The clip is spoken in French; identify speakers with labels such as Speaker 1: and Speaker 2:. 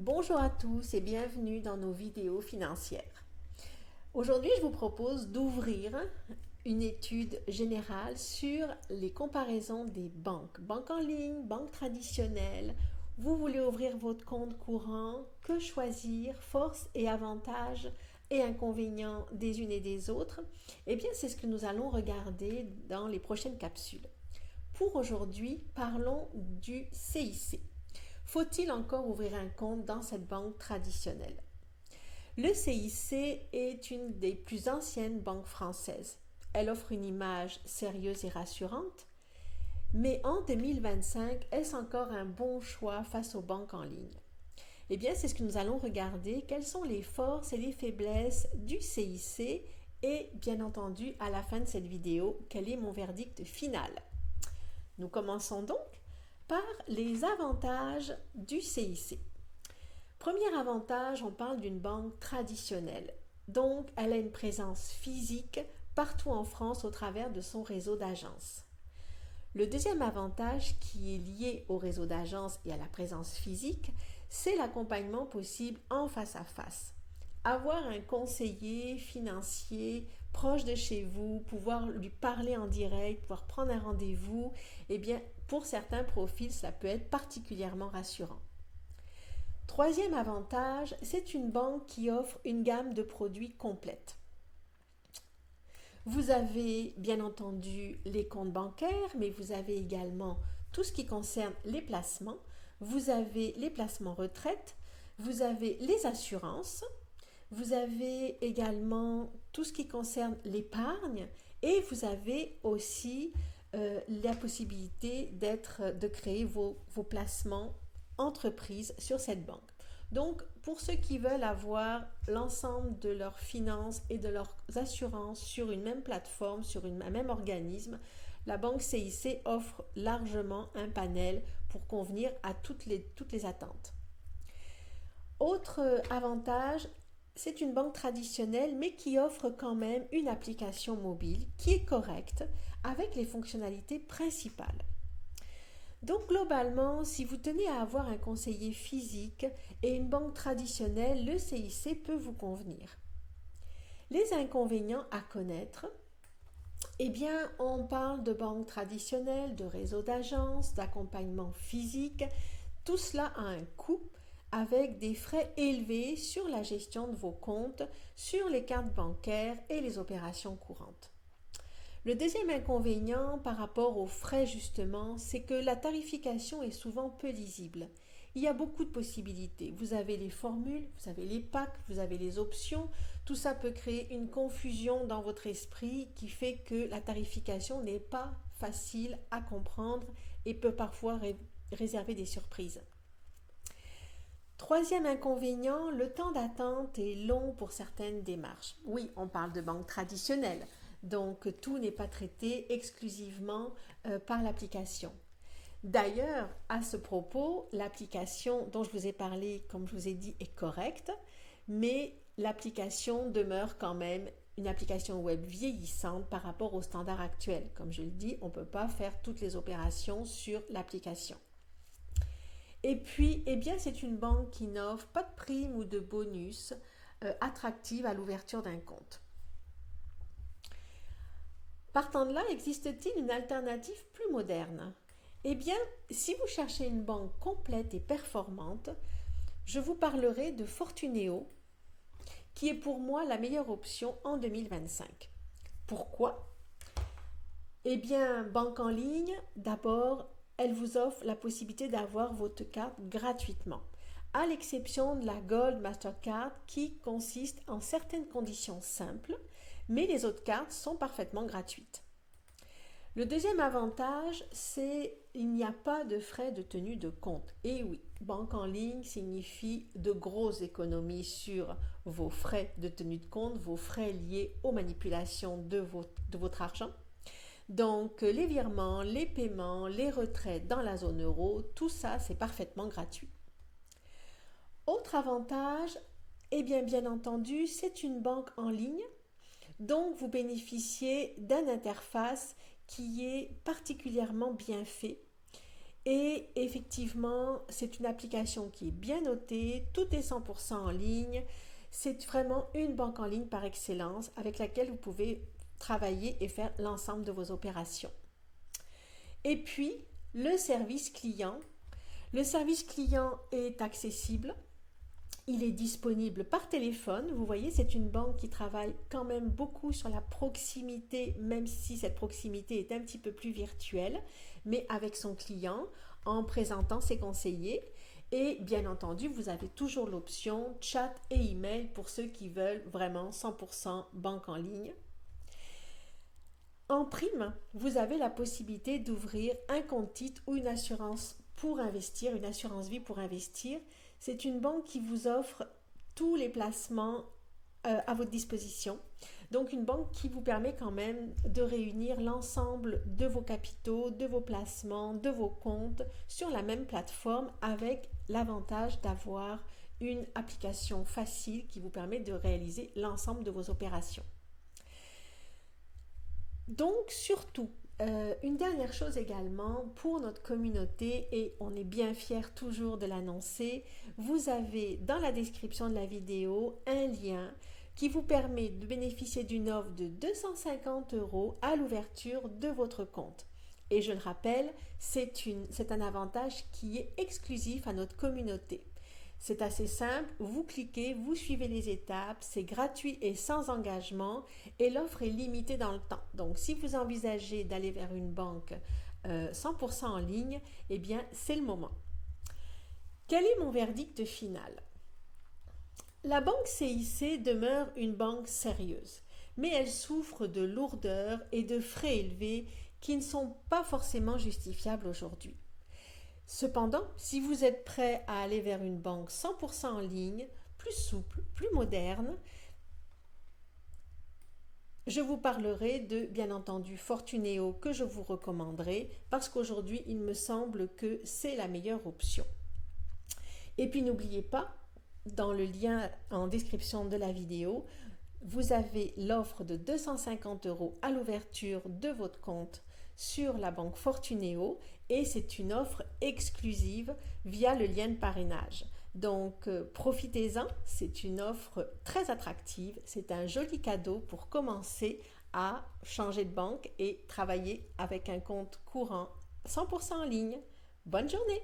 Speaker 1: Bonjour à tous et bienvenue dans nos vidéos financières. Aujourd'hui, je vous propose d'ouvrir une étude générale sur les comparaisons des banques. Banques en ligne, banques traditionnelles. Vous voulez ouvrir votre compte courant, que choisir, forces et avantages et inconvénients des unes et des autres? Eh bien, c'est ce que nous allons regarder dans les prochaines capsules. Pour aujourd'hui, parlons du CIC. Faut-il encore ouvrir un compte dans cette banque traditionnelle? Le CIC est une des plus anciennes banques françaises. Elle offre une image sérieuse et rassurante, mais en 2025, est-ce encore un bon choix face aux banques en ligne? Eh bien, c'est ce que nous allons regarder. Quelles sont les forces et les faiblesses du CIC? Et bien entendu, à la fin de cette vidéo, quel est mon verdict final? Nous commençons donc par les avantages du CIC. Premier avantage, on parle d'une banque traditionnelle. Donc, elle a une présence physique partout en France au travers de son réseau d'agences. Le deuxième avantage qui est lié au réseau d'agences et à la présence physique, c'est l'accompagnement possible en face à face. Avoir un conseiller financier proche de chez vous, pouvoir lui parler en direct, pouvoir prendre un rendez-vous, eh bien, pour certains profils, ça peut être particulièrement rassurant. Troisième avantage, c'est une banque qui offre une gamme de produits complète. Vous avez bien entendu les comptes bancaires, mais vous avez également tout ce qui concerne les placements. Vous avez les placements retraite, vous avez les assurances, vous avez également tout ce qui concerne l'épargne et vous avez aussi la possibilité de créer vos placements entreprises sur cette banque. Donc, pour ceux qui veulent avoir l'ensemble de leurs finances et de leurs assurances sur une même plateforme, sur un même organisme, la banque CIC offre largement un panel pour convenir à toutes les attentes. Autre avantage, c'est une banque traditionnelle mais qui offre quand même une application mobile qui est correcte avec les fonctionnalités principales. Donc globalement, si vous tenez à avoir un conseiller physique et une banque traditionnelle, le CIC peut vous convenir. Les inconvénients à connaître, eh bien, on parle de banque traditionnelle, de réseau d'agences, d'accompagnement physique. Tout cela a un coût avec des frais élevés sur la gestion de vos comptes, sur les cartes bancaires et les opérations courantes. Le deuxième inconvénient par rapport aux frais justement, c'est que la tarification est souvent peu lisible. Il y a beaucoup de possibilités. Vous avez les formules, vous avez les packs, vous avez les options. Tout ça peut créer une confusion dans votre esprit qui fait que la tarification n'est pas facile à comprendre et peut parfois réserver des surprises. Troisième inconvénient, le temps d'attente est long pour certaines démarches. Oui, on parle de banque traditionnelle, donc tout n'est pas traité exclusivement par l'application. D'ailleurs, à ce propos, l'application dont je vous ai parlé, comme je vous ai dit, est correcte, mais l'application demeure quand même une application web vieillissante par rapport aux standards actuels. Comme je le dis, on ne peut pas faire toutes les opérations sur l'application. Et puis, eh bien, c'est une banque qui n'offre pas de prime ou de bonus attractive à l'ouverture d'un compte. Partant de là, existe-t-il une alternative plus moderne? Eh bien, si vous cherchez une banque complète et performante, je vous parlerai de Fortuneo, qui est pour moi la meilleure option en 2025. Pourquoi? Eh bien, banque en ligne, d'abord, elle vous offre la possibilité d'avoir votre carte gratuitement, à l'exception de la Gold Mastercard qui consiste en certaines conditions simples, mais les autres cartes sont parfaitement gratuites. Le deuxième avantage, c'est qu'il n'y a pas de frais de tenue de compte. Et oui, banque en ligne signifie de grosses économies sur vos frais de tenue de compte, vos frais liés aux manipulations de votre argent. Donc les virements, les paiements, les retraits dans la zone euro, tout ça c'est parfaitement gratuit. Autre avantage, eh bien entendu, c'est une banque en ligne, donc vous bénéficiez d'une interface qui est particulièrement bien faite Et effectivement, c'est une application qui est bien notée, tout est 100% en ligne. C'est vraiment une banque en ligne par excellence avec laquelle vous pouvez travailler et faire l'ensemble de vos opérations. Et puis, le service client. Le service client est accessible. Il est disponible par téléphone. Vous voyez, c'est une banque qui travaille quand même beaucoup sur la proximité, même si cette proximité est un petit peu plus virtuelle, mais avec son client, en présentant ses conseillers. Et bien entendu, vous avez toujours l'option chat et email pour ceux qui veulent vraiment 100% banque en ligne. En prime, vous avez la possibilité d'ouvrir un compte titre ou une assurance pour investir, une assurance vie pour investir. C'est une banque qui vous offre tous les placements à votre disposition. Donc une banque qui vous permet quand même de réunir l'ensemble de vos capitaux, de vos placements, de vos comptes sur la même plateforme avec l'avantage d'avoir une application facile qui vous permet de réaliser l'ensemble de vos opérations. Donc surtout, une dernière chose également pour notre communauté, et on est bien fiers toujours de l'annoncer, vous avez dans la description de la vidéo un lien qui vous permet de bénéficier d'une offre de 250 € à l'ouverture de votre compte. Et je le rappelle, c'est un avantage qui est exclusif à notre communauté. C'est assez simple, vous cliquez, vous suivez les étapes, c'est gratuit et sans engagement et l'offre est limitée dans le temps. Donc si vous envisagez d'aller vers une banque 100% en ligne, eh bien c'est le moment. Quel est mon verdict final? La banque CIC demeure une banque sérieuse, mais elle souffre de lourdeurs et de frais élevés qui ne sont pas forcément justifiables aujourd'hui. Cependant, si vous êtes prêt à aller vers une banque 100% en ligne, plus souple, plus moderne, je vous parlerai de, bien entendu, Fortuneo que je vous recommanderai parce qu'aujourd'hui, il me semble que c'est la meilleure option. Et puis, n'oubliez pas, dans le lien en description de la vidéo, vous avez l'offre de 250 € à l'ouverture de votre compte sur la banque Fortuneo et c'est une offre exclusive via le lien de parrainage. Donc profitez-en, c'est une offre très attractive, c'est un joli cadeau pour commencer à changer de banque et travailler avec un compte courant 100% en ligne. Bonne journée!